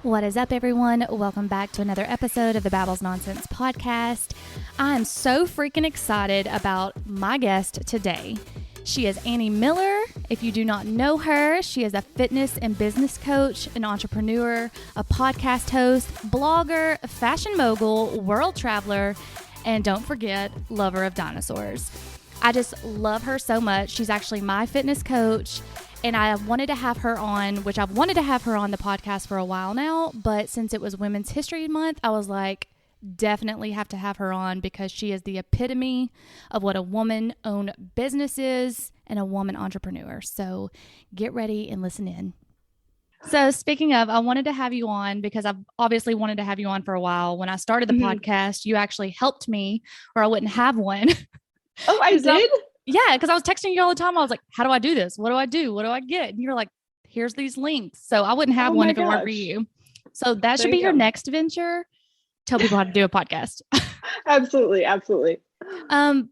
What is up, everyone? Welcome back to another episode of the Babbles Nonsense podcast. I'm so freaking excited about my guest today. She is Annie Miller. If you do not know her, she is a fitness and business coach, an entrepreneur, a podcast host, blogger, fashion mogul, world traveler, and don't forget, lover of dinosaurs. I just love her so much. She's actually my fitness coach. And I wanted to have her on, which I've wanted to have her on the podcast for a while now. But since it was Women's History Month, I was like, definitely have to have her on because she is the epitome of what a woman-owned business is and a woman entrepreneur. So get ready and listen in. So speaking of, I wanted to have you on because I've obviously wanted to have you on for a while. When I started the podcast, you actually helped me or I wouldn't have one. Oh, I did? Yeah, because I was texting you all the time. I was like, how do I do this? What do I do? What do I get? And you're like, here's these links. So I wouldn't have one if it weren't for you. So that should be your next venture. Tell people how to do a podcast. Absolutely.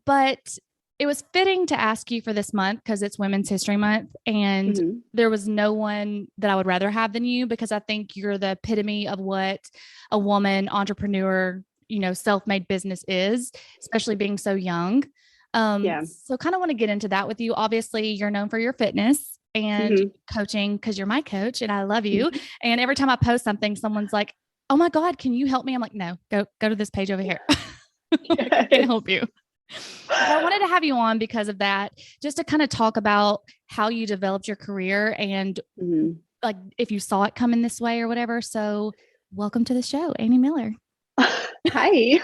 But it was fitting to ask you for this month because it's Women's History Month. And there was no one that I would rather have than you because I think you're the epitome of what a woman entrepreneur, self-made business is, especially being so young. So kind of want to get into that with you. Obviously, you're known for your fitness and coaching because you're my coach and I love you. And every time I post something, someone's like, oh my God, can you help me? I'm like, no, go to this page over here. I can't help you. But I wanted to have you on because of that, just to kind of talk about how you developed your career and like if you saw it coming this way or whatever. So welcome to the show, Annie Miller. Hi.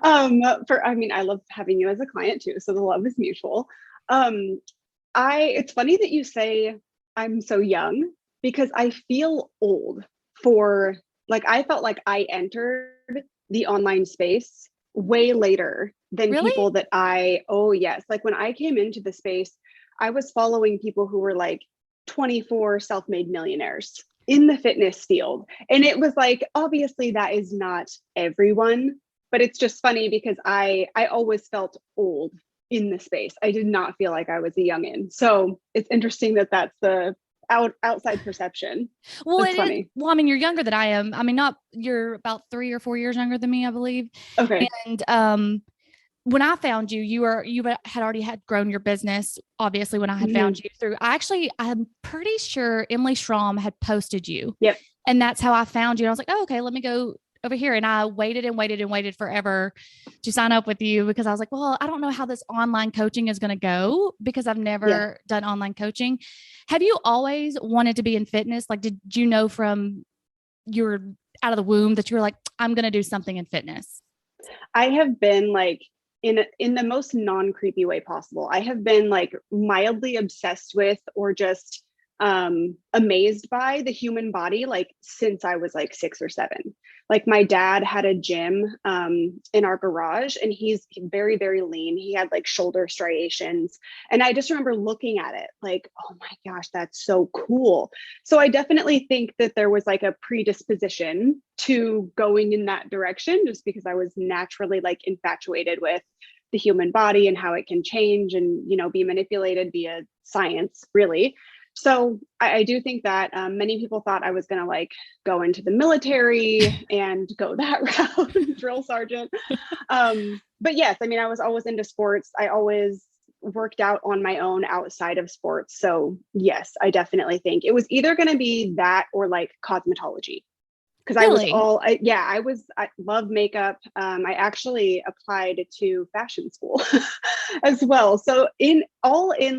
I love having you as a client too. So the love is mutual. It's funny that you say I'm so young because I feel old I felt like I entered the online space way later than people that like when I came into the space, I was following people who were like 24 self-made millionaires in the fitness field. And it was like, obviously that is not everyone, but it's just funny because I always felt old in the space. I did not feel like I was a youngin. So it's interesting that that's the outside perception. Well, it's funny. Well, I mean, you're younger than I am. I mean, you're about 3 or 4 years younger than me, I believe. Okay. And, when I found you, you had already grown your business. Obviously, when I had found you I'm pretty sure Emily Schramm had posted you. Yep. And that's how I found you. And I was like, oh, okay, let me go over here. And I waited and waited and waited forever to sign up with you because I was like, well, I don't know how this online coaching is going to go because I've never done online coaching. Have you always wanted to be in fitness? Like, did you know from you were out of the womb that you were like, I'm going to do something in fitness? I have been like, in the most non-creepy way possible. I have been like mildly obsessed with or just amazed by the human body like since I was like 6 or 7. Like my dad had a gym in our garage and he's very, very lean. He had like shoulder striations. And I just remember looking at it like, oh my gosh, that's so cool. So I definitely think that there was like a predisposition to going in that direction just because I was naturally like infatuated with the human body and how it can change and, be manipulated via science, really. So I do think that many people thought I was going to like go into the military and go that route, drill sergeant. But yes, I mean, I was always into sports. I always worked out on my own outside of sports. So yes, I definitely think it was either going to be that or like cosmetology. Because I love makeup. I actually applied to fashion school as well. So in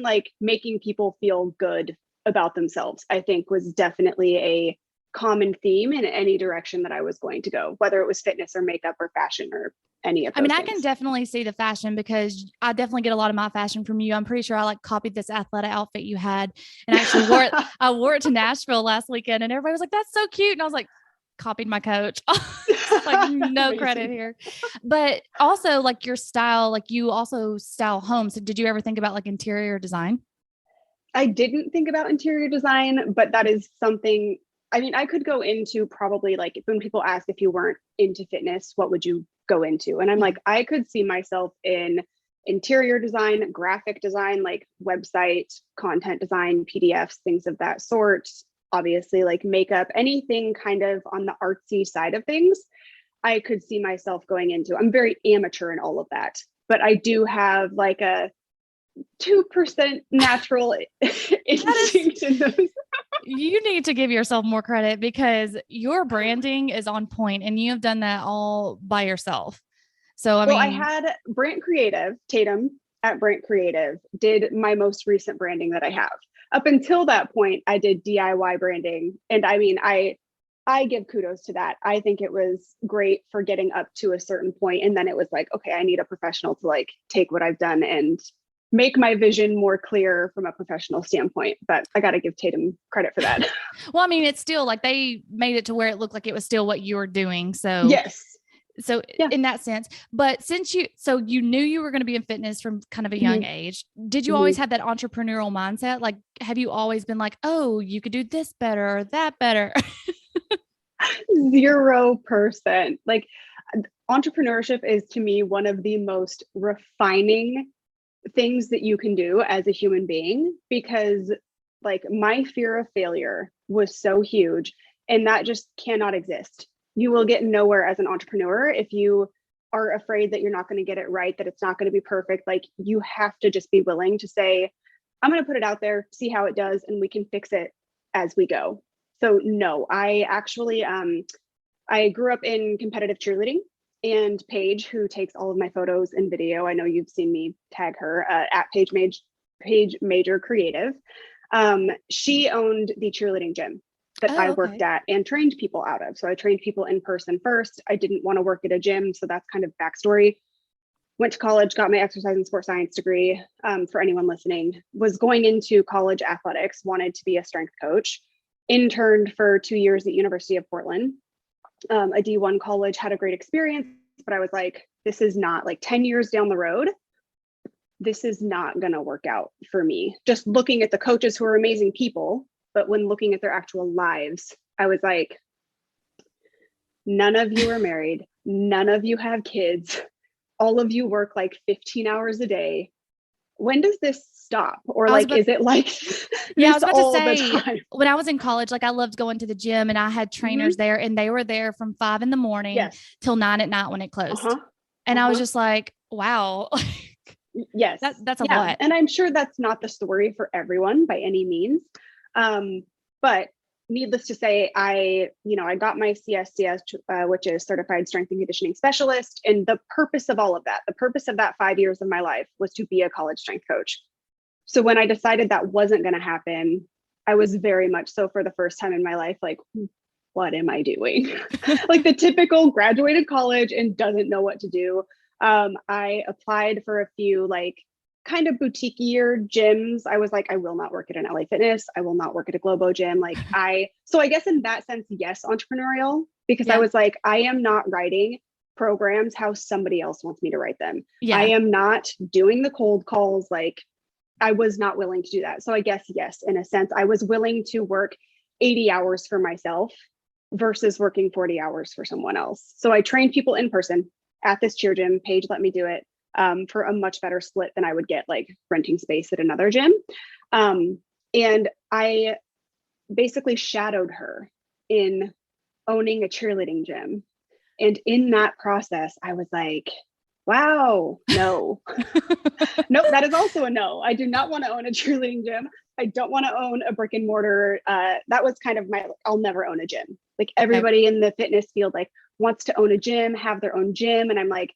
like making people feel good about themselves, I think was definitely a common theme in any direction that I was going to go, whether it was fitness or makeup or fashion or any of those things. I can definitely see the fashion because I definitely get a lot of my fashion from you. I'm pretty sure I like copied this athletic outfit you had and actually I wore it to Nashville last weekend and everybody was like, that's so cute. And I was like, copied my coach. Like no credit here. But also like your style, like you also style homes. So did you ever think about like interior design? I didn't think about interior design, but that is something, I mean, I could go into probably like when people ask if you weren't into fitness, what would you go into? And I'm like, I could see myself in interior design, graphic design, like website, content design, PDFs, things of that sort. obviously like makeup, anything kind of on the artsy side of things, I could see myself going into. I'm very amateur in all of that, but I do have like a 2% natural instinct in those. You need to give yourself more credit because your branding is on point and you have done that all by yourself. So, I had Brand Creative, Tatum at Brand Creative did my most recent branding that I have. Up until that point, I did DIY branding. And I mean, I give kudos to that. I think it was great for getting up to a certain point. And then it was like, okay, I need a professional to like take what I've done and make my vision more clear from a professional standpoint. But I got to give Tatum credit for that. Well, I mean, it's still like they made it to where it looked like it was still what you were doing. So yes. So yeah. In that sense, but since you knew you were going to be in fitness from kind of a young age, did you always have that entrepreneurial mindset? Like, have you always been like, oh, you could do this better or that better? 0%. Like entrepreneurship is to me one of the most refining things that you can do as a human being, because like my fear of failure was so huge and that just cannot exist. You will get nowhere as an entrepreneur if you are afraid that you're not going to get it right, that it's not going to be perfect. Like you have to just be willing to say, I'm going to put it out there, see how it does, and we can fix it as we go. So no, I actually, I grew up in competitive cheerleading, and Paige, who takes all of my photos and video, I know you've seen me tag her at Paige Major Creative. She owned the cheerleading gym that I worked at and trained people out of. So I trained people in person first. I didn't want to work at a gym. So that's kind of backstory. Went to college, got my exercise and sports science degree. For anyone listening, was going into college athletics, wanted to be a strength coach, interned for 2 years at University of Portland, a D1 college, had a great experience, but I was like, this is not like 10 years down the road. This is not going to work out for me. Just looking at the coaches who are amazing people, but when looking at their actual lives, I was like, none of you are married. None of you have kids. All of you work like 15 hours a day. When does this stop? Or like, is it like, yeah, I was about to say, when I was in college, like I loved going to the gym and I had trainers there and they were there from 5 a.m. till 9 p.m. when it closed. And I was just like, wow. Yes. That's a lot. And I'm sure that's not the story for everyone by any means. But needless to say, I got my CSCS, which is Certified Strength and Conditioning Specialist. And the purpose of all of that, the purpose of that 5 years of my life was to be a college strength coach. So when I decided that wasn't going to happen, I was very much so for the first time in my life, like, what am I doing? Like the typical graduated college and doesn't know what to do. I applied for a few like kind of boutique-ier gyms. I was like, I will not work at an LA Fitness. I will not work at a Globo gym. So I guess in that sense, yes, entrepreneurial, because I was like, I am not writing programs how somebody else wants me to write them. I am not doing the cold calls. Like I was not willing to do that. So I guess, yes, in a sense, I was willing to work 80 hours for myself versus working 40 hours for someone else. So I trained people in person at this cheer gym. Paige let me do it. For a much better split than I would get like renting space at another gym. And I basically shadowed her in owning a cheerleading gym. And in that process, I was like, wow, no. Nope, that is also a no. I do not want to own a cheerleading gym. I don't want to own a brick and mortar. That was kind of I'll never own a gym. Like everybody in the fitness field like wants to own a gym, have their own gym. And I'm like,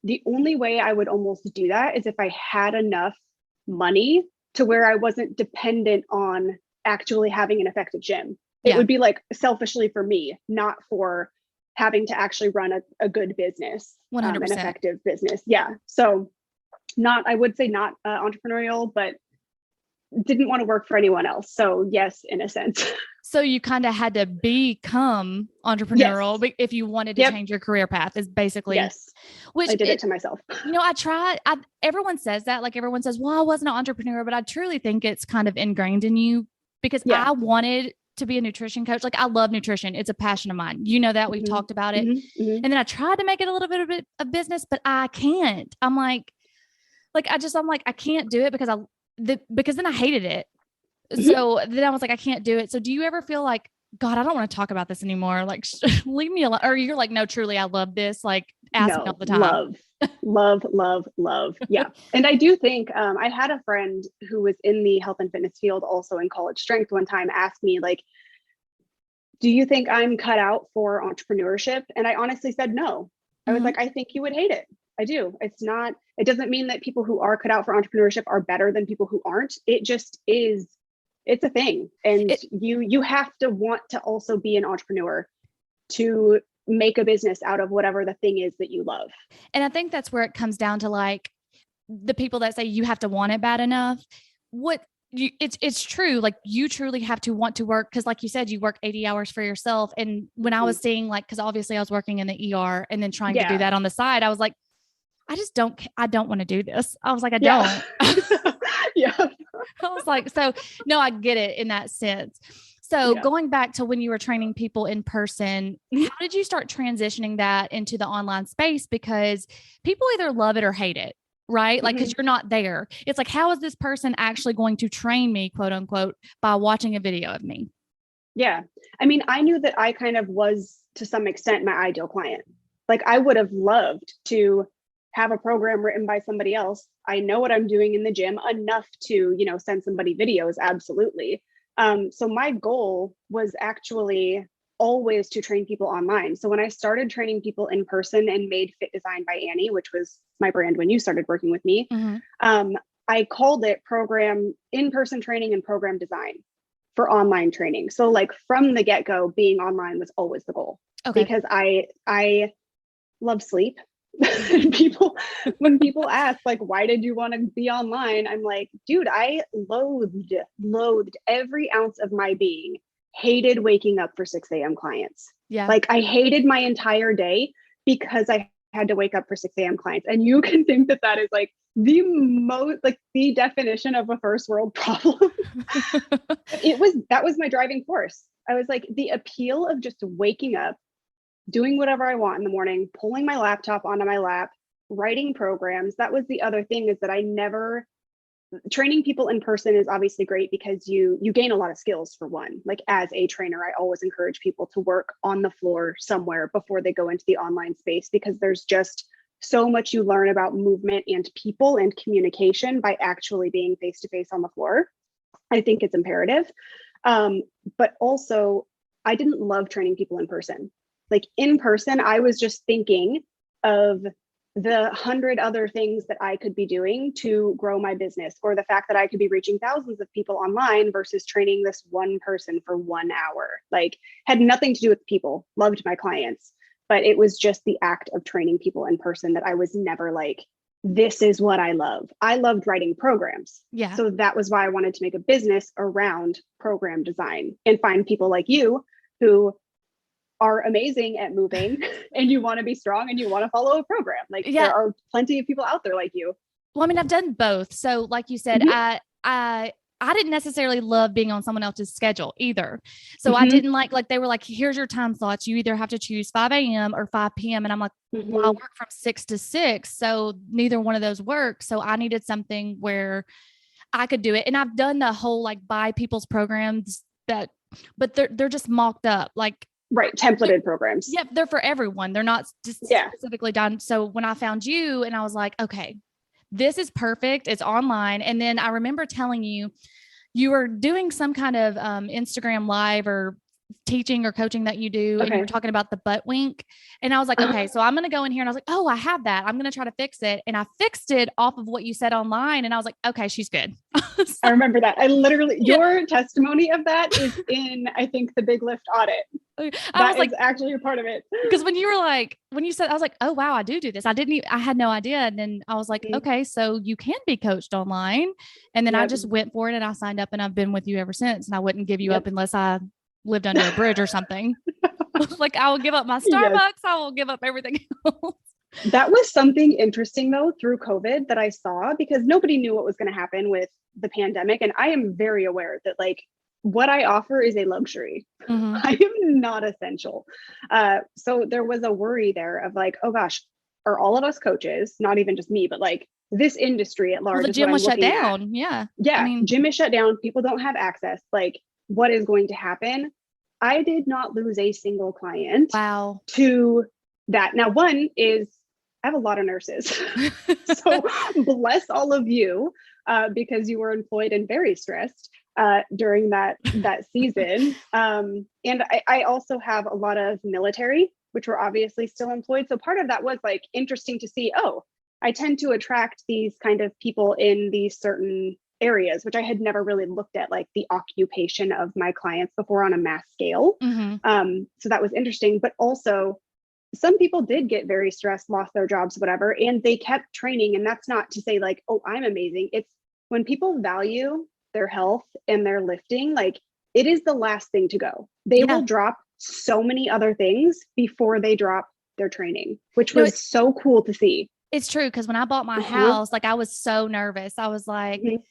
the only way I would almost do that is if I had enough money to where I wasn't dependent on actually having an effective gym. It would be like selfishly for me, not for having to actually run a good business, 100%. An effective business. Yeah. So I would say not entrepreneurial, but didn't want to work for anyone else. So yes, in a sense. So you kind of had to become entrepreneurial if you wanted to change your career path is basically, which I did it to myself. I tried, everyone says that, like everyone says, well, I wasn't an entrepreneur, but I truly think it's kind of ingrained in you because I wanted to be a nutrition coach. Like I love nutrition. It's a passion of mine. You know that we've talked about it. And then I tried to make it a little bit of business, but I can't. I'm like, I can't do it because then I hated it. So then I was like, I can't do it. So do you ever feel like, God, I don't want to talk about this anymore. Like, leave me alone. Or you're like, no, truly, I love this. Like, ask me all No, the time. love, love, love, love. Yeah. And I do think I had a friend who was in the health and fitness field also in college strength one time ask me, like, do you think I'm cut out for entrepreneurship? And I honestly said no. I was Mhm. like, I think you would hate it. I do. It's not, it doesn't mean that people who are cut out for entrepreneurship are better than people who aren't. It just is, it's a thing. And It, you have to want to also be an entrepreneur to make a business out of whatever the thing is that you love. and I think that's where it comes down to like the people that say you have to want it bad enough. What it's true. Like you truly have to want to work. Cause like you said, you work 80 hours for yourself. And when I was seeing like, cause obviously I was working in the ER and then trying to do Yeah. that on the side, I was like, I don't want to do this. I was like, I Yeah. don't. Yeah. I was like, so no, I get it in that sense. So Yeah. going back to when you were training people in person, how did you start transitioning that into the online space? Because people either love it or hate it, right? Like, because you're not there. It's like, how is this person actually going to train me, quote unquote, by watching a video of me? Yeah. I mean, I knew that I kind of was to some extent my ideal client. Like I would have loved to have a program written by somebody else. I know what I'm doing in the gym enough to, send somebody videos. Absolutely. So my goal was actually always to train people online. So when I started training people in person and made Fit Design by Annie, which was my brand when you started working with me, I called it program in-person training and program design for online training. So like from the get-go, being online was always the goal Okay. because I love sleep. people when people ask like, why did you want to be online? I'm like, dude, I loathed every ounce of my being, hated waking up for 6 a.m. clients. Yeah. Like I hated my entire day because I had to wake up for 6 a.m. clients. And you can think that that is like the most, like the definition of a first world problem. That was my driving force. I was like, the appeal of just waking up, doing whatever I want in the morning, pulling my laptop onto my lap, writing programs. That was the other thing, is that I never, training people in person is obviously great because you gain a lot of skills. For one, like as a trainer, I always encourage people to work on the floor somewhere before they go into the online space, because there's just so much you learn about movement and people and communication by actually being face to face on the floor. I think it's imperative. But also, I didn't love training people in person. Like in person, I was just thinking of the 100 other things that I could be doing to grow my business, or the fact that I could be reaching thousands of people online versus training this one person for 1 hour. Like, had nothing to do with people, loved my clients, but it was just the act of training people in person that I was never like, this is what I love. I loved writing programs. Yeah. So that was why I wanted to make a business around program design and find people like you who are amazing at moving and you want to be strong and you want to follow a program. Like Yeah. there are plenty of people out there like you. Well, I mean, I've done both. So like you said, I didn't necessarily love being on someone else's schedule either. So I didn't like they were like, here's your time slots. You either have to choose 5 a.m. or 5 p.m. And I'm like, well, I work from 6 to 6. So neither one of those work. So I needed something where I could do it. And I've done the whole like buy people's programs but they're just mocked up. Like, right. Templated programs. Yep. They're for everyone. They're not just specifically done. So when I found you and I was like, okay, this is perfect. It's online. And then I remember telling you, you were doing some kind of Instagram live or teaching or coaching that you do. And you were talking about the butt wink. And I was like, okay, so I'm going to go in here. And I was like, oh, I have that. I'm going to try to fix it. And I fixed it off of what you said online. And I was like, okay, she's good. So, I remember that. I literally, your testimony of that is in, I think, the Big Lift audit. I was like, actually a part of it. Because when you said, I was like, oh, wow, I do this. I had no idea. And then I was like, okay, so you can be coached online. And then I just went for it and I signed up and I've been with you ever since. And I wouldn't give you up unless I lived under a bridge or something. Like I will give up my Starbucks. I will give up everything else. That was something interesting though, through COVID, that I saw, because nobody knew what was going to happen with the pandemic. And I am very aware that like what I offer is a luxury. I am not essential. So there was a worry there of like, oh gosh, are all of us coaches, not even just me, but like this industry at Well, large the is what gym I'm was shut looking at. down. Yeah. I Yeah, mean, gym is shut down. People don't have access. Like, what is going to happen? I did not lose a single client wow. to that. Now, one is I have a lot of nurses. So bless all of you because you were employed and very stressed during that season. And I also have a lot of military, which were obviously still employed. So part of that was like interesting to see, oh, I tend to attract these kind of people in these certain areas, which I had never really looked at, like the occupation of my clients before on a mass scale. Mm-hmm. So that was interesting. But also, some people did get very stressed, lost their jobs, whatever, and they kept training. And that's not to say like, oh, I'm amazing. It's when people value their health and their lifting, like it is the last thing to go. They Yeah. will drop so many other things before they drop their training, which No, was so cool to see. it's true. Cause when I bought my Uh-huh. house, like I was so nervous. I was like, Mhm.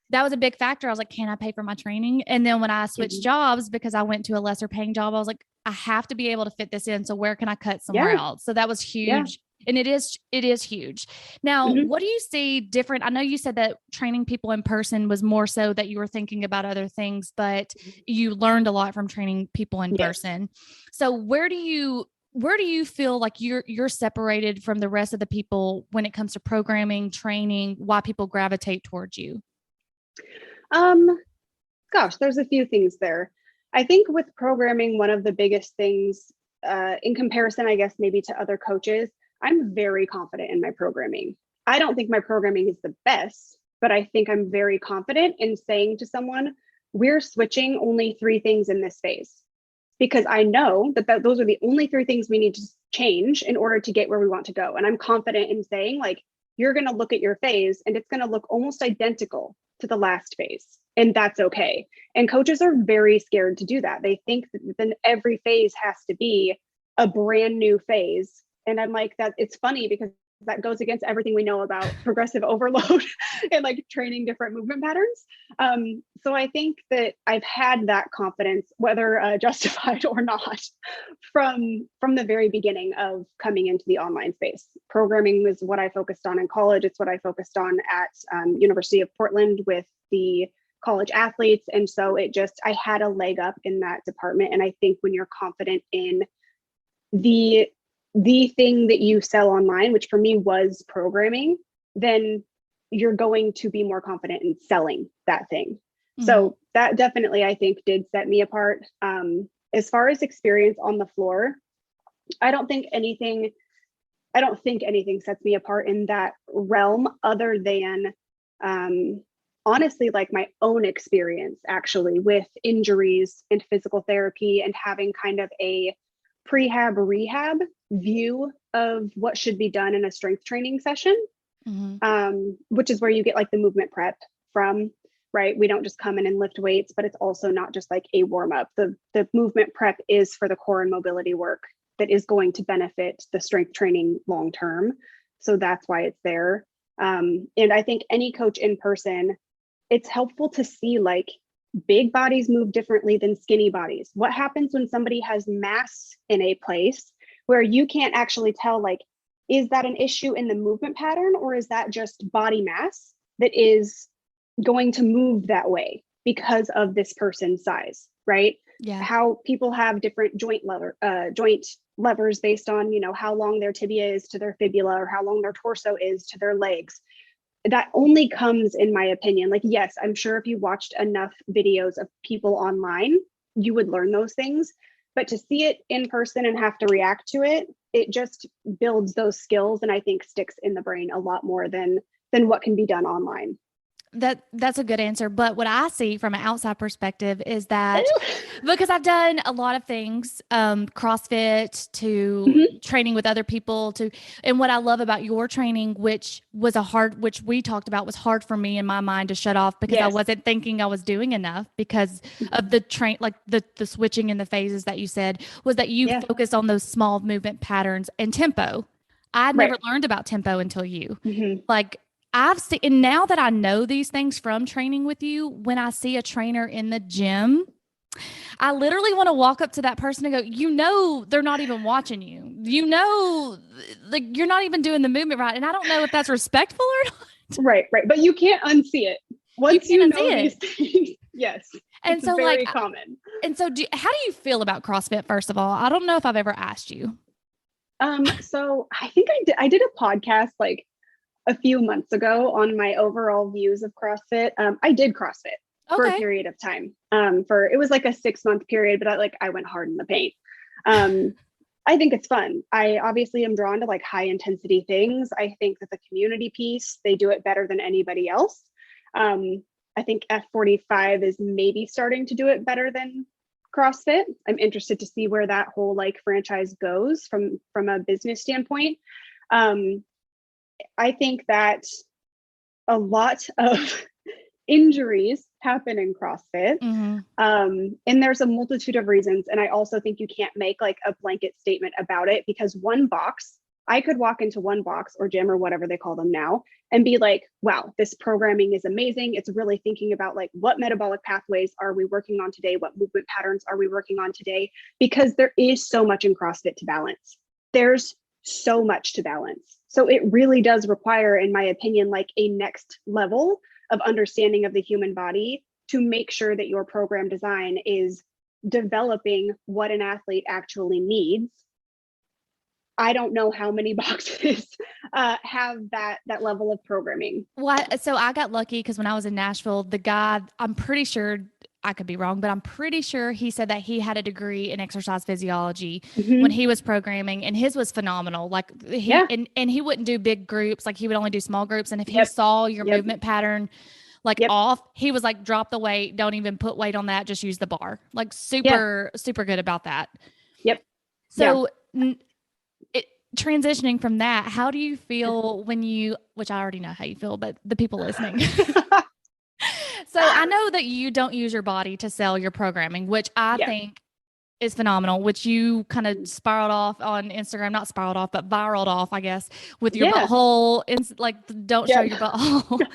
that was a big factor. I was like, can I pay for my training? And then when I switched Mhm. jobs because I went to a lesser paying job, I was like, I have to be able to fit this in. So where can I cut somewhere Yeah. else? So that was Yeah. huge. And it is huge. Now, Mhm. what do you see different? I know you said that training people in person was more so that you were thinking about other things, but you learned a lot from training people in Yes. person. So where do you feel like you're separated from the rest of the people when it comes to programming, training, why people gravitate towards you? Um, Gosh, there's a few things there. I think with programming, one of the biggest things in comparison, I guess, maybe to other coaches, I'm very confident in my programming. I don't think my programming is the best, but I think I'm very confident in saying to someone, we're switching only three things in this phase because I know that those are the only three things we need to change in order to get where we want to go. And I'm confident in saying, like, you're going to look at your phase and it's going to look almost identical to the last phase. And that's okay. And coaches are very scared to do that. They think that then every phase has to be a brand new phase. And I'm like, that it's funny because that goes against everything we know about progressive overload and like training different movement patterns. So I think that I've had that confidence, whether justified or not, from the very beginning of coming into the online space. Programming was what I focused on in college. It's what I focused on at University of Portland with the college athletes. And so I had a leg up in that department. And I think when you're confident in the thing that you sell online, which for me was programming, then you're going to be more confident in selling that thing. Mm-hmm. So that definitely, I think, did set me apart. As far as experience on the floor, I don't think anything sets me apart in that realm other than honestly, like my own experience actually with injuries and physical therapy and having kind of a prehab rehab view of what should be done in a strength training session, which is where you get like the movement prep from, right? We don't just come in and lift weights, but it's also not just like a warm up. The movement prep is for the core and mobility work that is going to benefit the strength training long term. So that's why it's there. And I think any coach in person, it's helpful to see like big bodies move differently than skinny bodies. What happens when somebody has mass in a place where you can't actually tell, like, is that an issue in the movement pattern or is that just body mass that is going to move that way because of this person's size, right? Yeah. How people have different joint levers based on, how long their tibia is to their fibula or how long their torso is to their legs. That only comes, in my opinion, like, yes, I'm sure if you watched enough videos of people online, you would learn those things. But to see it in person and have to react to it, it just builds those skills and I think sticks in the brain a lot more than what can be done online. That's a good answer. But what I see from an outside perspective is that because I've done a lot of things, CrossFit to training with other people and what I love about your training, which we talked about was hard for me in my mind to shut off because I wasn't thinking I was doing enough because of the like the switching in the phases that you said was that you focus on those small movement patterns and tempo. I'd never learned about tempo until you. Like, I've seen, and now that I know these things from training with you, when I see a trainer in the gym, I literally want to walk up to that person and go, they're not even watching you. like you're not even doing the movement right. And I don't know if that's respectful or not. Right. But you can't unsee it. Once you know these things, yes. And it's so very common. And so how do you feel about CrossFit, first of all? I don't know if I've ever asked you. So I think I did a podcast like a few months ago on my overall views of CrossFit. I did CrossFit for a period of time. It was like a 6-month period, but I went hard in the paint. I think it's fun. I obviously am drawn to like high intensity things. I think that the community piece, they do it better than anybody else. I think F45 is maybe starting to do it better than CrossFit. I'm interested to see where that whole like franchise goes from a business standpoint. I think that a lot of injuries happen in CrossFit. And there's a multitude of reasons. And I also think you can't make like a blanket statement about it, because I could walk into one box or gym or whatever they call them now and be like, wow, this programming is amazing. It's really thinking about like, what metabolic pathways are we working on today? What movement patterns are we working on today? Because there is so much in CrossFit to balance. There's so much to balance. So it really does require, in my opinion, like a next level of understanding of the human body to make sure that your program design is developing what an athlete actually needs. I don't know how many boxes have that level of programming. So I got lucky because when I was in Nashville, the guy, I'm pretty sure, I could be wrong, but I'm pretty sure he said that he had a degree in exercise physiology when he was programming, and his was phenomenal. Like and he wouldn't do big groups. Like he would only do small groups. And if he saw your movement pattern off, he was like, drop the weight. Don't even put weight on that. Just use the bar. Like super good about that. So transitioning from that, how do you feel which I already know how you feel, but the people listening. So I know that you don't use your body to sell your programming, which I think is phenomenal, which you kind of spiraled off on Instagram, not spiraled off, but viraled off, I guess, with your butthole, like don't show your butthole.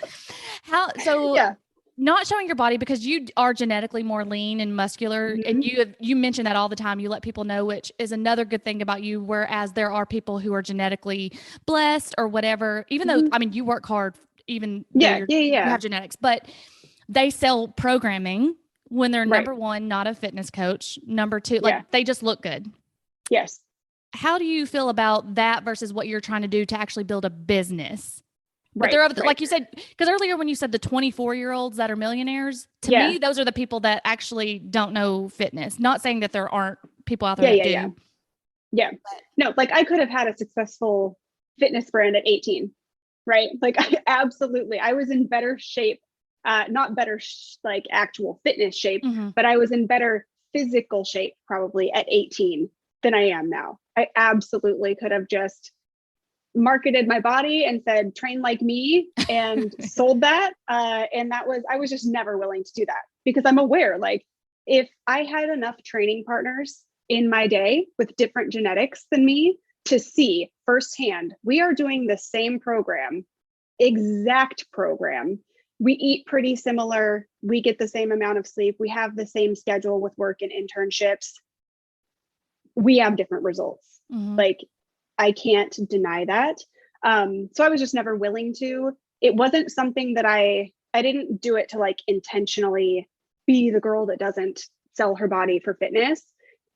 Not showing your body because you are genetically more lean and muscular, and you mention that all the time. You let people know, which is another good thing about you. Whereas there are people who are genetically blessed or whatever, even though, I mean, you work hard, even though you have genetics, but they sell programming when they're number one, not a fitness coach. Number two, like they just look good. Yes. How do you feel about that versus what you're trying to do to actually build a business? But they're like you said, because earlier when you said the 24-year-olds that are millionaires, to me, those are the people that actually don't know fitness. Not saying that there aren't people out there that do. Yeah. No, like I could have had a successful fitness brand at 18, right? Like I was in better shape, not better like actual fitness shape, but I was in better physical shape probably at 18 than I am now. I absolutely could have just marketed my body and said, train like me, and sold that. And I was just never willing to do that, because I'm aware, like if I had enough training partners in my day with different genetics than me to see firsthand, we are doing the same exact program. We eat pretty similar. We get the same amount of sleep. We have the same schedule with work and internships. We have different results. Like, I can't deny that. So I was just never willing to. It wasn't something that I didn't do it to like intentionally be the girl that doesn't sell her body for fitness.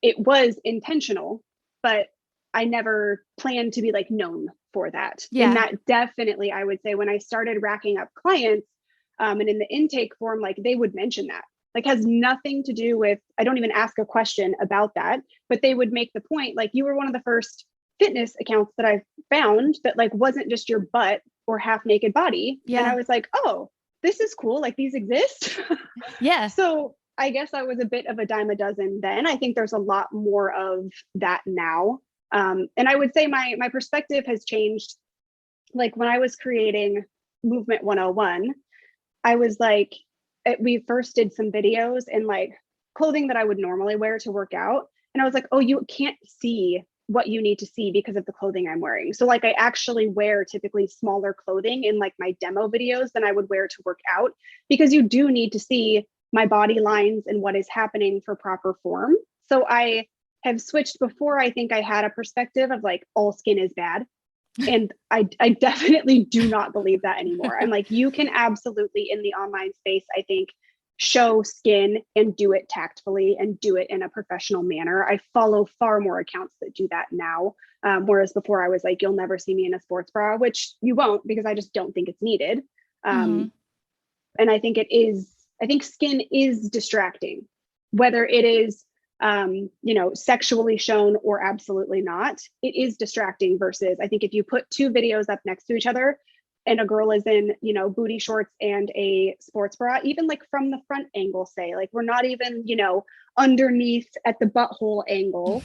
It was intentional, but I never planned to be like known for that. And that definitely, I would say, when I started racking up clients, and in the intake form, like they would mention that, like has nothing to do with, I don't even ask a question about that, but they would make the point, like, you were one of the first fitness accounts that I found that like wasn't just your butt or half naked body. And I was like, oh, this is cool. Like these exist. So I guess I was a bit of a dime a dozen then. I think there's a lot more of that now. And I would say my perspective has changed. Like when I was creating Movement 101, I was like, we first did some videos in like clothing that I would normally wear to work out. And I was like, oh, you can't see what you need to see because of the clothing I'm wearing. So like I actually wear typically smaller clothing in like my demo videos than I would wear to work out, because you do need to see my body lines and what is happening for proper form. So I have switched. Before, I think I had a perspective of like all skin is bad. And I definitely do not believe that anymore. I'm like, you can absolutely, in the online space, I think, show skin and do it tactfully and do it in a professional manner. I follow far more accounts that do that now. Whereas before I was like, you'll never see me in a sports bra, which you won't, because I just don't think it's needed. And I think I think skin is distracting, whether it is, sexually shown or absolutely not. It is distracting versus, I think if you put two videos up next to each other and a girl is in, booty shorts and a sports bra, even like from the front angle, say, like we're not even, underneath at the butthole angle,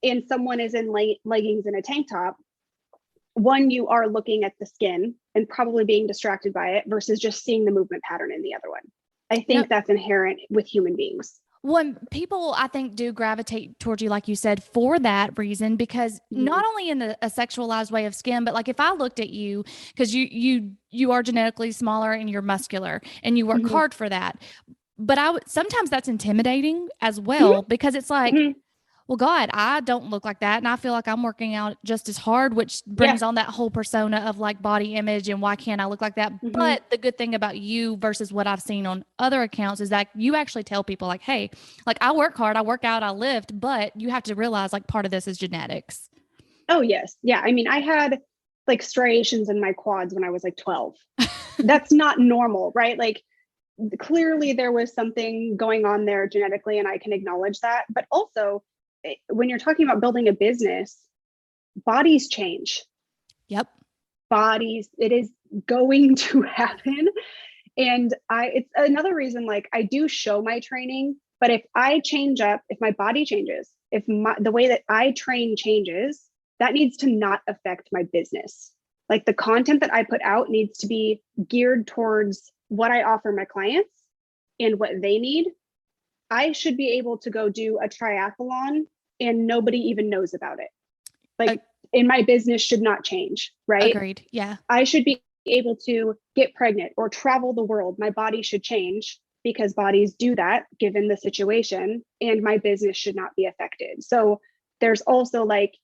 and someone is in leggings and a tank top, one, you are looking at the skin and probably being distracted by it versus just seeing the movement pattern in the other one. I think that's inherent with human beings. When people, I think, do gravitate towards you, like you said, for that reason, because not only in a sexualized way of skin, but like if I looked at you, because you are genetically smaller and you're muscular and you work hard for that, but sometimes that's intimidating as well, because it's like, well, God, I don't look like that. And I feel like I'm working out just as hard, which brings on that whole persona of like body image and why can't I look like that? But the good thing about you versus what I've seen on other accounts is that you actually tell people like, hey, like I work hard, I work out, I lift, but you have to realize like part of this is genetics. Oh, yes. Yeah. I mean, I had like striations in my quads when I was like 12. That's not normal, right? Like clearly there was something going on there genetically, and I can acknowledge that. But also, when you're talking about building a business, bodies change. Yep. It is going to happen. And it's another reason, like I do show my training, but if I change up, if my body changes, if the way that I train changes, that needs to not affect my business. Like the content that I put out needs to be geared towards what I offer my clients and what they need. I should be able to go do a triathlon and nobody even knows about it. Like, in my business should not change, right? Agreed. Yeah. I should be able to get pregnant or travel the world. My body should change because bodies do that given the situation, and my business should not be affected. So there's also like,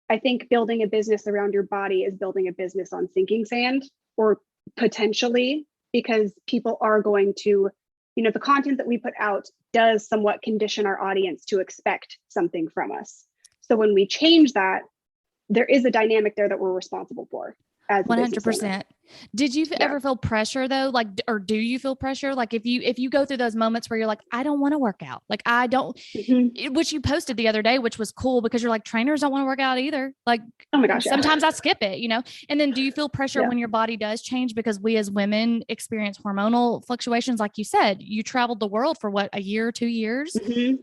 I think building a business around your body is building a business on sinking sand, or potentially, because people are going to, the content that we put out does somewhat condition our audience to expect something from us. So when we change that, there is a dynamic there that we're responsible for. 100%. Did you ever feel pressure though? Like, or do you feel pressure? Like if you go through those moments where you're like, I don't want to work out. Like I don't, which you posted the other day, which was cool because you're like, trainers don't want to work out either. Like, oh my gosh, sometimes I skip it, and then do you feel pressure when your body does change? Because we as women experience hormonal fluctuations. Like you said, you traveled the world for what, a year, 2 years,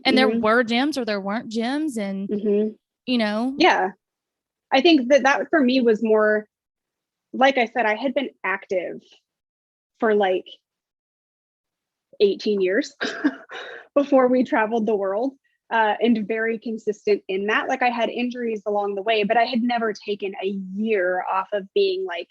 and there were gyms or there weren't gyms, and yeah, I think that for me was more, like I said, I had been active for like 18 years before we traveled the world, and very consistent in that. Like I had injuries along the way, but I had never taken a year off of being like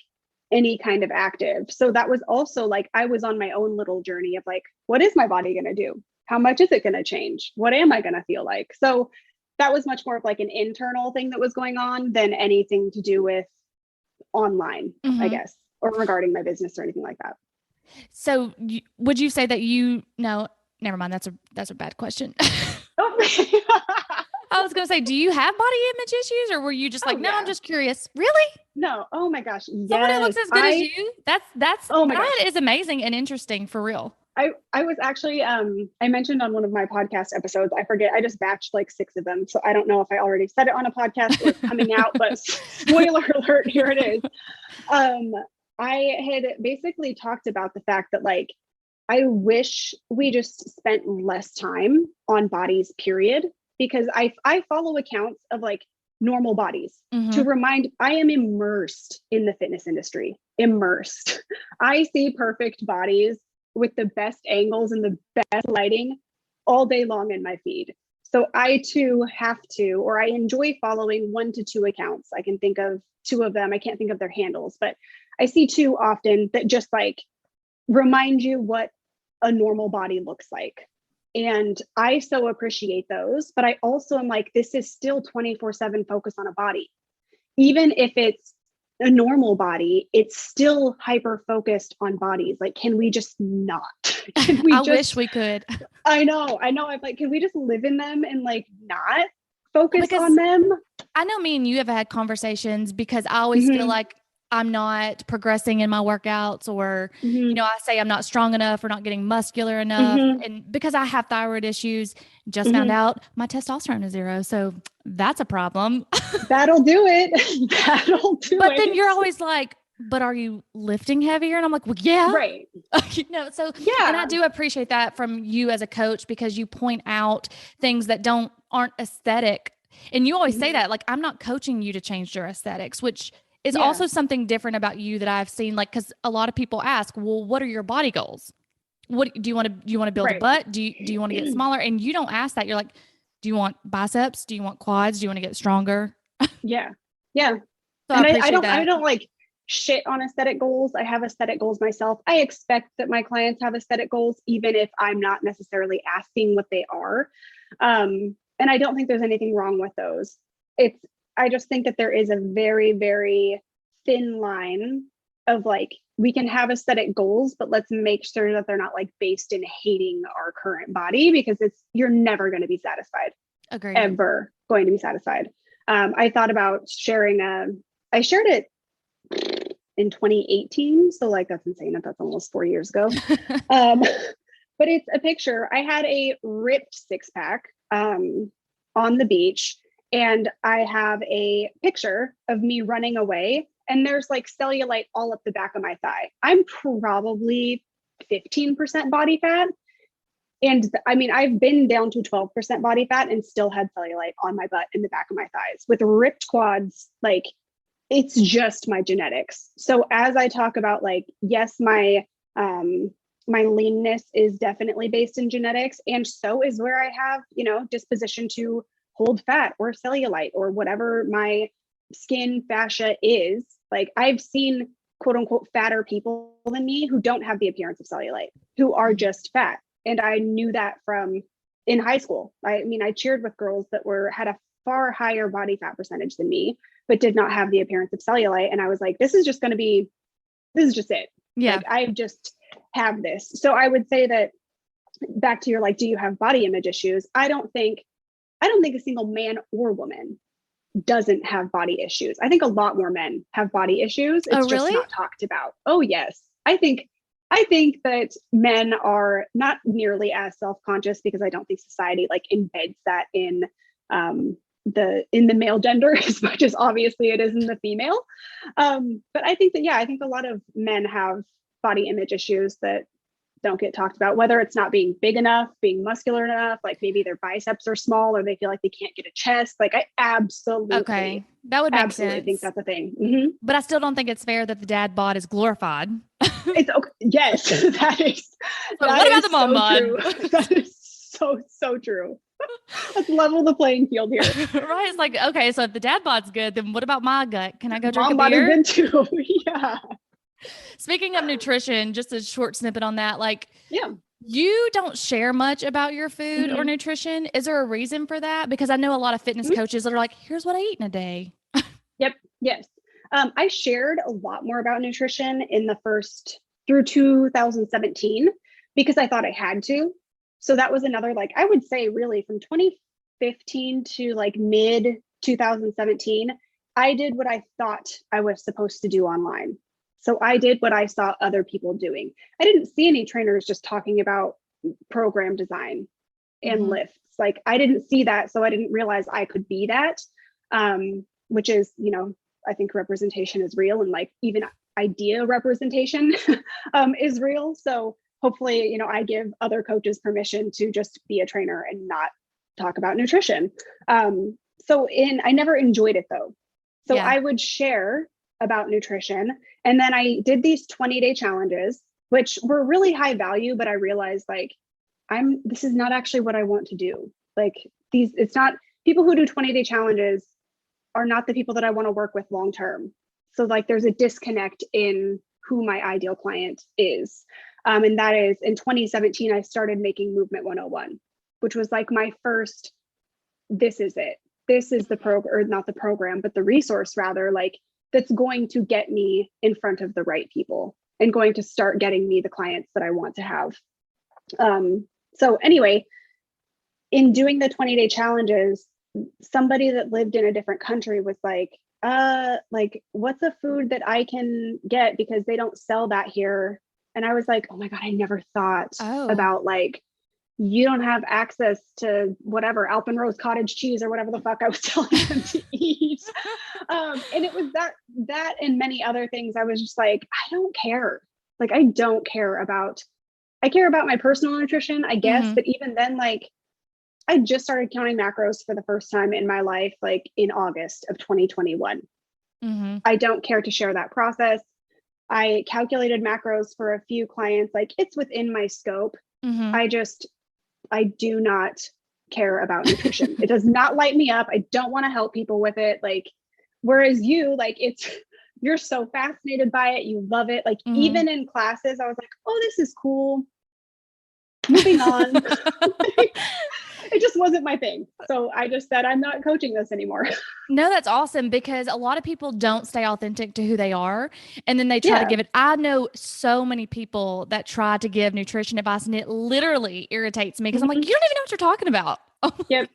any kind of active. So that was also like, I was on my own little journey of like, what is my body going to do? How much is it going to change? What am I going to feel like? So that was much more of like an internal thing that was going on than anything to do with online, I guess, or regarding my business or anything like that. So would you say that no, never mind. That's a bad question. I was going to say, do you have body image issues, or were you just like, no, I'm just curious. Really? No. Oh my gosh. Yes. Someone that looks as good as you. That is amazing and interesting for real. I was actually, I mentioned on one of my podcast episodes, I forget, I just batched like 6 of them. So I don't know if I already said it on a podcast or it's coming out, but spoiler alert, here it is. I had basically talked about the fact that like, I wish we just spent less time on bodies, period, because I follow accounts of like normal bodies to remind, I am immersed in the fitness industry, immersed. I see perfect bodies with the best angles and the best lighting all day long in my feed. So I too have to, or I enjoy following 1 to 2 accounts. I can think of 2 of them. I can't think of their handles, but I see 2 often that just like remind you what a normal body looks like. And I so appreciate those, but I also am like, this is still 24/7 focus on a body. Even if it's a normal body, it's still hyper focused on bodies. Like, can we just not? Can we I wish we could. I know. I'm like, can we just live in them and like not focus Because on them? I know me and you have had conversations because I always feel Mm-hmm. like I'm not progressing in my workouts, or, Mm-hmm. I say I'm not strong enough or not getting muscular enough. Mm-hmm. And because I have thyroid issues, just found Mm-hmm. out my testosterone is 0. So that's a problem. That'll do it. That'll do But then it. you're always like, but are you lifting heavier? And I'm like, well, yeah. Right. So, and I Yeah. do appreciate that from you as a coach, because you point out things that aren't aesthetic. And you always say Mm-hmm. that, like, I'm not coaching you to change your aesthetics, which is Yeah. also something different about you that I've seen. Like, cause a lot of people ask, well, what are your body goals? What do you want to, build a Right. butt? Do you want to get smaller? And you don't ask that. You're like, do you want biceps? Do you want quads? Do you want to get stronger? Yeah. Yeah. So I And I appreciate don't I that. don't like shit on aesthetic goals. I have aesthetic goals myself. I expect that my clients have aesthetic goals, even if I'm not necessarily asking what they are. And I don't think there's anything wrong with those. I just think that there is a very, very thin line of like, we can have aesthetic goals, but let's make sure that they're not like based in hating our current body, because you're never going to be satisfied, Agreed. ever going to be satisfied. I thought about sharing I shared it in 2018. So like, that's insane that that's almost 4 years ago. But it's a picture. I had a ripped six pack on the beach, and I have a picture of me running away, and there's like cellulite all up the back of my thigh. I'm probably 15% body fat. And I mean, I've been down to 12% body fat and still had cellulite on my butt and the back of my thighs with ripped quads. Like, it's just my genetics. So as I talk about, like, yes, my leanness is definitely based in genetics, and so is where I have, disposition to hold fat or cellulite or whatever my skin fascia is. Like, I've seen quote unquote fatter people than me who don't have the appearance of cellulite, who are just fat. And I knew that from in high school. I mean, I cheered with girls that had a far higher body fat percentage than me, but did not have the appearance of cellulite. And I was like, this is just it. Yeah. Like, I just have this. So I would say that, back to your, like, do you have body image issues? I don't think a single man or woman doesn't have body issues. I think a lot more men have body issues. It's just really? not talked about. Oh yes. I think that men are not nearly as self-conscious, because I don't think society like embeds that in the male gender as much as obviously it is in the female. But I think a lot of men have body image issues that don't get talked about, whether it's not being big enough, being muscular enough, like maybe their biceps are small, or they feel like they can't get a chest. Like, I absolutely that would make absolutely sense. think that's a thing. Mm-hmm. But I still don't think it's fair that the dad bod is glorified. It's okay. Yes, that is. So what about the mom bod? True. That is so true. Let's level the playing field here. Right? It's like, okay, so if the dad bod's good, then what about my gut? Can I go drink Mom a beer? bod is good too. Yeah. Speaking of nutrition, just a short snippet on that. Like, Yeah. you don't share much about your food or nutrition. Is there a reason for that? Because I know a lot of fitness coaches that are like, here's what I eat in a day. Yep. Yes. I shared a lot more about nutrition in the first through 2017, because I thought I had to. So that was another, like, I would say really from 2015 to like mid 2017, I did what I thought I was supposed to do online. So I did what I saw other people doing. I didn't see any trainers just talking about program design and lifts. Like, I didn't see that. So I didn't realize I could be that, which is, I think representation is real, and like even idea representation is real. So hopefully, I give other coaches permission to just be a trainer and not talk about nutrition. I never enjoyed it though. So I would share about nutrition. And then I did these 20-day challenges, which were really high value, but I realized like, this is not actually what I want to do. Like, it's not, people who do 20-day challenges are not the people that I want to work with long term. So like, there's a disconnect in who my ideal client is. And that is in 2017, I started making Movement 101, which was like my first, this is it. This is the program, or not the program, but the resource rather, like that's going to get me in front of the right people and going to start getting me the clients that I want to have. So anyway, in doing the 20-day challenges, somebody that lived in a different country was like, what's a food that I can get because they don't sell that here? And I was like, oh my God, I never thought about like, you don't have access to whatever Alpenrose cottage cheese or whatever the fuck I was telling them to eat. And it was that and many other things. I was just like, I don't care. Like, I don't care about, I care about my personal nutrition, I guess. But even then, like, I just started counting macros for the first time in my life, like in August of 2021. I don't care to share that process. I calculated macros for a few clients, like it's within my scope. I do not care about nutrition. It does not light me up. I don't want to help people with it. Like, whereas you, like, you're so fascinated by it. You love it. Like, even in classes, I was like, oh, this is cool. Moving on. It just wasn't my thing. So I just said, I'm not coaching this anymore. No, that's awesome, because a lot of people don't stay authentic to who they are. And then they try to give it. I know so many people that try to give nutrition advice, and it literally irritates me because I'm like, you don't even know what you're talking about. Yep.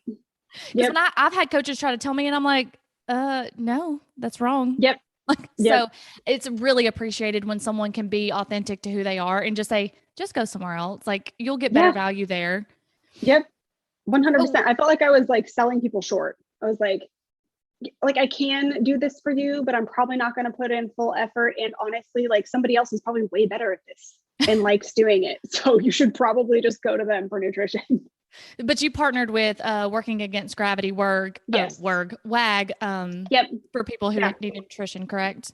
When I've had coaches try to tell me, and I'm like, no, that's wrong. Yep. So it's really appreciated when someone can be authentic to who they are and just say, just go somewhere else. Like, you'll get better value there. Yep. 100%. I felt like I was like selling people short. I was like, I can do this for you, but I'm probably not going to put in full effort. And honestly, like, somebody else is probably way better at this and likes doing it. So you should probably just go to them for nutrition. But you partnered with Working Against Gravity, WAG, for people who need nutrition, correct?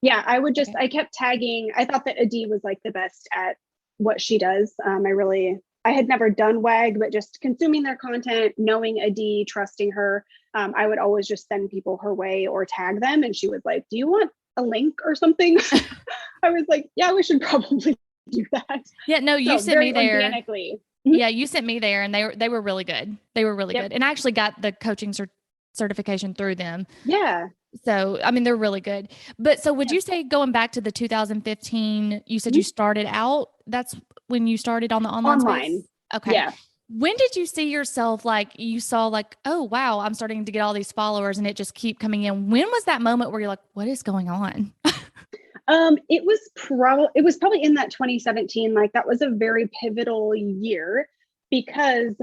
Yeah, I would just, I kept tagging. I thought that Adi was like the best at what she does. I had never done WAG, but just consuming their content, knowing Adi, trusting her, I would always just send people her way or tag them. And she was like, do you want a link or something? I was like, yeah, we should probably do that. Yeah, no, you sent me there. Organically. Yeah, you sent me there, and they were really good. They were really good. And I actually got the coaching certification through them. Yeah. So, I mean, they're really good. But so would you say, going back to the 2015, you said you started out, that's when you started on the online space? Okay. Yeah. When did you see yourself, like, you saw like, oh, wow, I'm starting to get all these followers and it just keep coming in? When was that moment where you're like, what is going on? It was probably in that 2017, like that was a very pivotal year because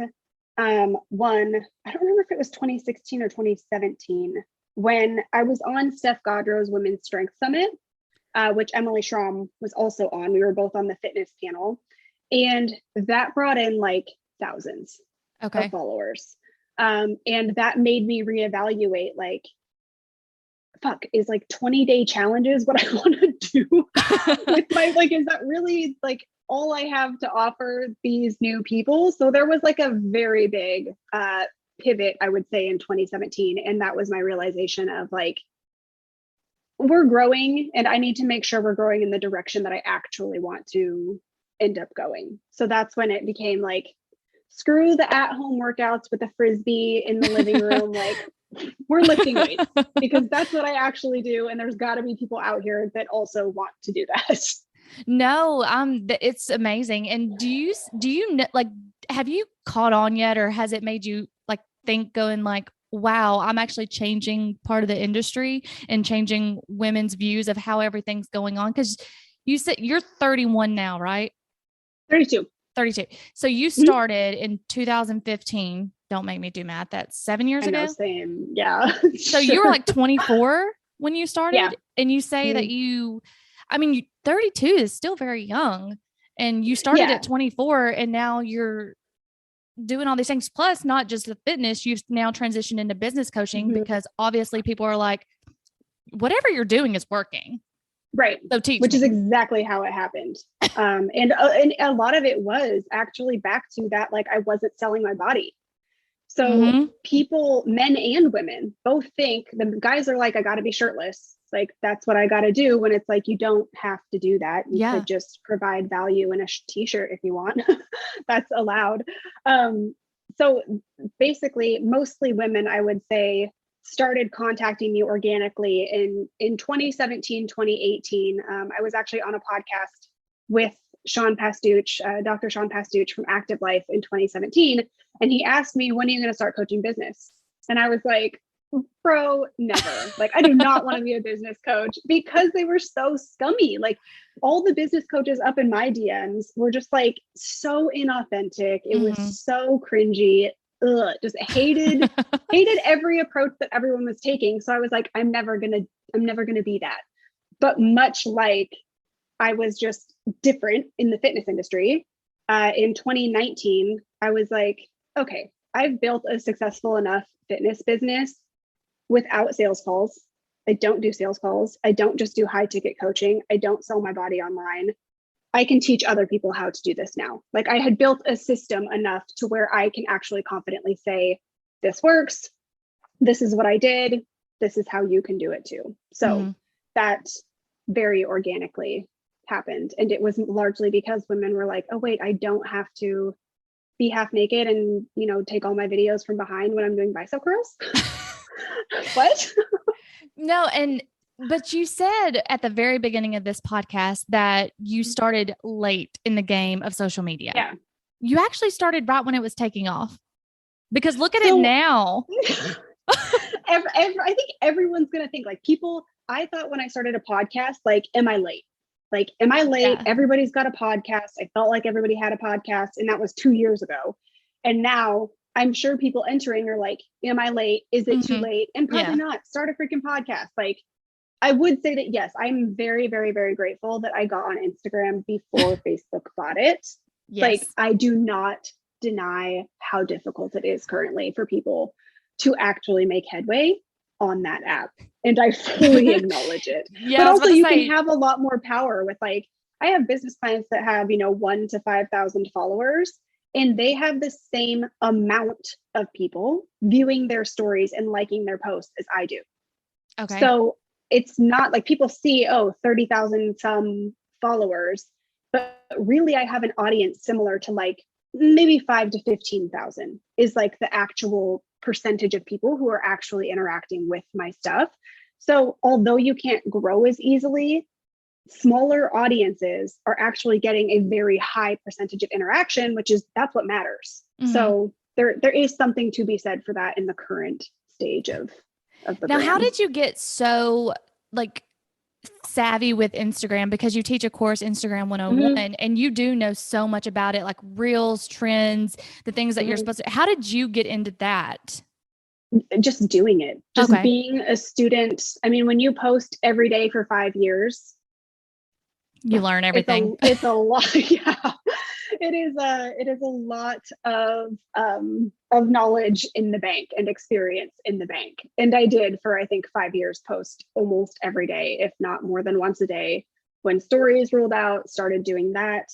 one, I don't remember if it was 2016 or 2017, when I was on Steph Godrow's Women's Strength Summit, which Emily Schramm was also on. We were both on the fitness panel, and that brought in like thousands of followers. And that made me reevaluate, like, fuck, is like 20-day challenges what I want to do with my, like, is that really like all I have to offer these new people? So there was like a very big pivot, I would say, in 2017. And that was my realization of like, we're growing and I need to make sure we're growing in the direction that I actually want to end up going. So that's when it became like, screw the at-home workouts with a Frisbee in the living room. Like, we're lifting weights because that's what I actually do. And there's got to be people out here that also want to do that. No, it's amazing. And do you like, have you caught on yet, or has it made you like think, going like, wow, I'm actually changing part of the industry and changing women's views of how everything's going on? Because you said you're 31 now, right? 32. So you started in 2015. Don't make me do math. That's 7 years ago. Same. Yeah. So you were like 24 when you started, and you say that you 32 is still very young, and you started at 24, and now you're doing all these things. Plus, not just the fitness, you've now transitioned into business coaching because obviously people are like, whatever you're doing is working. Right. So teach Which me. is exactly how it happened. And a lot of it was actually back to that, like, I wasn't selling my body. So Mm-hmm. people, men and women, both think the guys are like, I got to be shirtless. Like, that's what I got to do, when it's like, you don't have to do that. You Yeah. could just provide value in a t-shirt if you want. That's allowed. So basically, mostly women, I would say, started contacting me organically in 2017, 2018. I was actually on a podcast with Sean Pastuch, Dr. Sean Pastuch from Active Life in 2017. And he asked me, when are you going to start coaching business? And I was like, bro, never. Like, I do not want to be a business coach, because they were so scummy. Like, all the business coaches up in my DMs were just like so inauthentic. It was so cringy. Ugh, just hated every approach that everyone was taking. So I was like, I'm never gonna be that. But much like I was just different in the fitness industry, in 2019, I was like, okay, I've built a successful enough fitness business without sales calls. I don't do sales calls. I don't just do high ticket coaching. I don't sell my body online. I can teach other people how to do this now. Like, I had built a system enough to where I can actually confidently say, this works. This is what I did. This is how you can do it too. So that very organically happened. And it was largely because women were like, oh, wait, I don't have to be half naked and, take all my videos from behind when I'm doing bicep curls. What? No. But you said at the very beginning of this podcast that you started late in the game of social media. Yeah. You actually started right when it was taking off, because look at it now. I think everyone's going to think, like, I thought when I started a podcast, like, am I late? Like, am I late? Yeah. Everybody's got a podcast. I felt like everybody had a podcast, and that was 2 years ago. And now I'm sure people entering are like, am I late? Is it too late? And probably not. Start a freaking podcast. Like, I would say that, yes, I'm very, very, very grateful that I got on Instagram before Facebook bought it. Yes. Like, I do not deny how difficult it is currently for people to actually make headway on that app. And I fully acknowledge it. Yeah, but also, you can have a lot more power with, like, I have business clients that have, 1,000 to 5,000 followers, and they have the same amount of people viewing their stories and liking their posts as I do. Okay. So it's not like people see, 30,000 some followers, but really I have an audience similar to, like, maybe 5 to 15,000 is like the actual percentage of people who are actually interacting with my stuff. So although you can't grow as easily, smaller audiences are actually getting a very high percentage of interaction, that's what matters. So there is something to be said for that in the current stage of the brand. How did you get so, like, savvy with Instagram? Because you teach a course, Instagram 101, and you do know so much about it, like reels, trends, the things that you're supposed to. How did you get into that? Just doing it, just being a student. I mean, when you post every day for 5 years, you learn everything. It's a lot. Yeah, it is a lot of knowledge in the bank and experience in the bank. And I did for, I think, 5 years, post almost every day, if not more than once a day. When stories rolled out, started doing that.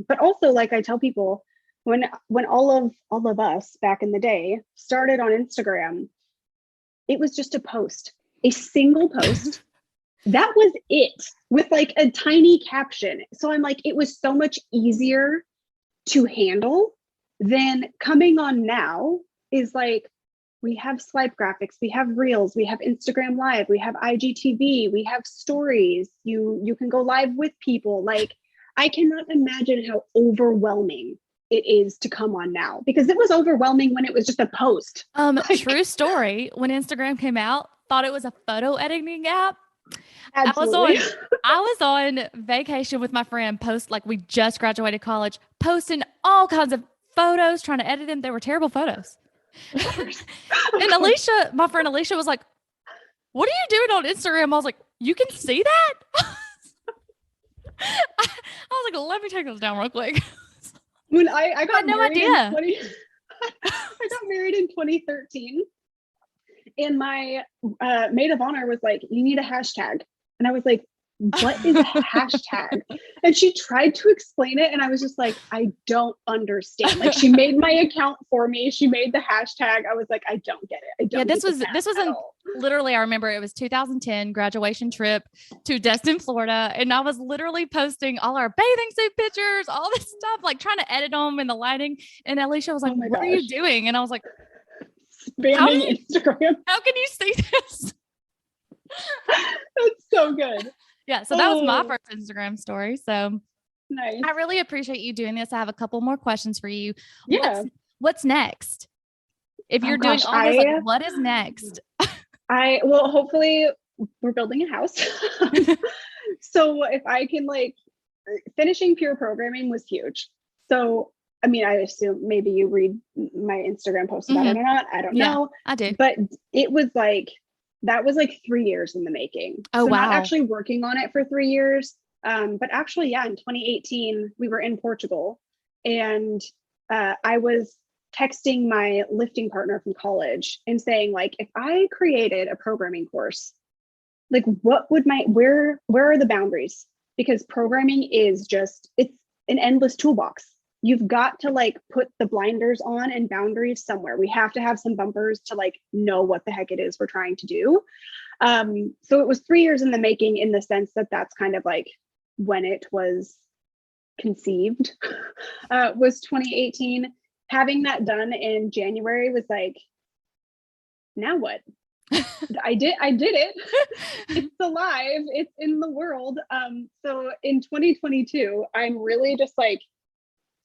But also, like I tell people, when all of us back in the day started on Instagram, it was just a single post. That was it, with like a tiny caption. So I'm like, it was so much easier to handle than coming on now is like, we have swipe graphics, we have reels, we have Instagram Live, we have IGTV, we have stories. You can go live with people. Like, I cannot imagine how overwhelming it is to come on now, because it was overwhelming when it was just a post. True story. When Instagram came out, thought it was a photo editing app. Absolutely. I was on vacation with my friend, like we just graduated college, posting all kinds of photos, trying to edit them. They were terrible photos. And Alicia, my friend Alicia, was like, what are you doing on Instagram? I was like, you can see that? I was like, let me take this down real quick. When I got no idea. I got married in 2013. And my maid of honor was like, you need a hashtag. And I was like, what is a hashtag? And she tried to explain it. And I was just like, I don't understand. Like, she made my account for me. She made the hashtag. I was like, I don't get it. I don't this was literally, I remember it was 2010 graduation trip to Destin, Florida. And I was literally posting all our bathing suit pictures, all this stuff, like trying to edit them in the lighting. And Alicia was like, what are you doing? And I was like, spamming Instagram. How can you see this? That's so good. Yeah. So that was my first Instagram story. So nice. I really appreciate you doing this. I have a couple more questions for you. Yeah. What's nest? If you're doing all this, like, what is next? Well, hopefully we're building a house. So if I can, like, finishing pure programming was huge. So, I mean, I assume maybe you read my Instagram post about it or not. I don't know. I do. But it was like, that was like 3 years in the making. Oh, so wow. Not actually working on it for 3 years. But actually, in 2018, we were in Portugal, and I was texting my lifting partner from college and saying, like, if I created a programming course, like, what would where are the boundaries? Because programming is just, it's an endless toolbox. You've got to, like, put the blinders on and boundaries somewhere. We have to have some bumpers to, like, know what the heck it is we're trying to do. So it was 3 years in the making, in the sense that that's kind of like when it was conceived, was 2018. Having that done in January was like, now what? I did it. It's alive. It's in the world. So in 2022, I'm really just, like,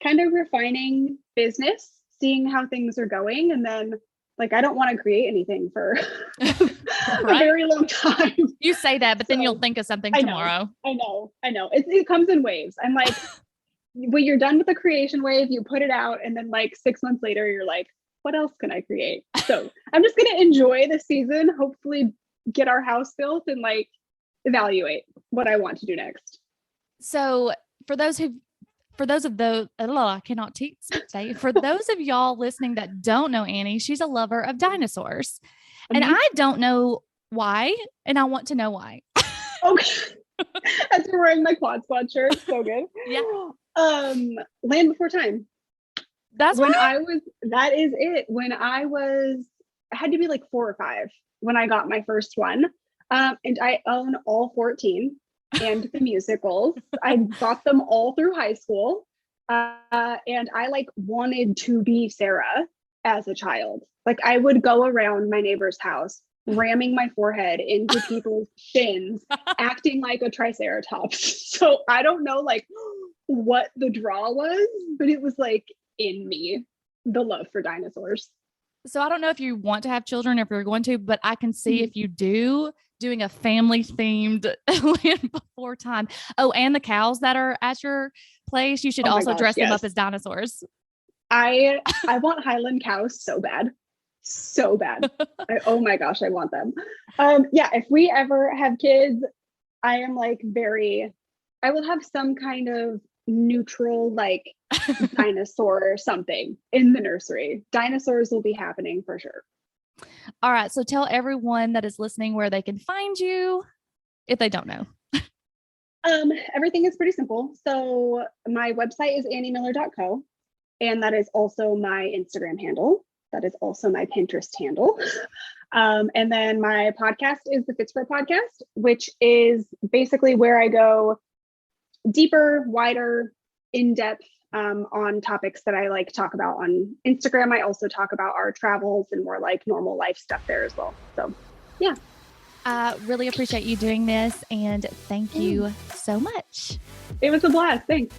kind of refining business, seeing how things are going. And then, like, I don't want to create anything for a very long time. You say that, but then you'll think of something tomorrow. I know. It comes in waves. I'm like, when you're done with the creation wave, you put it out, and then, like, 6 months later, you're like, what else can I create? So I'm just going to enjoy the season, hopefully get our house built, and, like, evaluate what I want to do next. So for those of I cannot speak today. For those of y'all listening that don't know Annie, she's a lover of dinosaurs. And I don't know why, and I want to know why. Okay. As you're wearing my Quad Squad shirt. So good. Yeah. Land Before Time. That's when that is it. When I had to be like 4 or 5 when I got my first one. And I own all 14 and the musicals. I bought them all through high school. And I, like, wanted to be Sarah as a child. Like, I would go around my neighbor's house, ramming my forehead into people's shins, acting like a triceratops. So I don't know, like, what the draw was, but it was, like, in me, the love for dinosaurs. So I don't know if you want to have children or if you're going to, but I can see if you do, doing a family themed Land Before Time. Oh, and the cows that are at your place, you should also dress them up as dinosaurs. I want Highland cows so bad. So bad. Oh my gosh, I want them. Yeah, if we ever have kids, I am, like, I will have some kind of neutral, like, dinosaur or something in the nursery. Dinosaurs will be happening for sure. All right. So tell everyone that is listening where they can find you if they don't know. Everything is pretty simple. So my website is anniemiller.co, and that is also my Instagram handle. That is also my Pinterest handle. And then my podcast is the Fitsbro podcast, which is basically where I go deeper, wider, in-depth on topics that I, like, talk about on Instagram. I also talk about our travels and more, like, normal life stuff there as well. So, yeah. I really appreciate you doing this, and thank you so much. It was a blast. Thanks.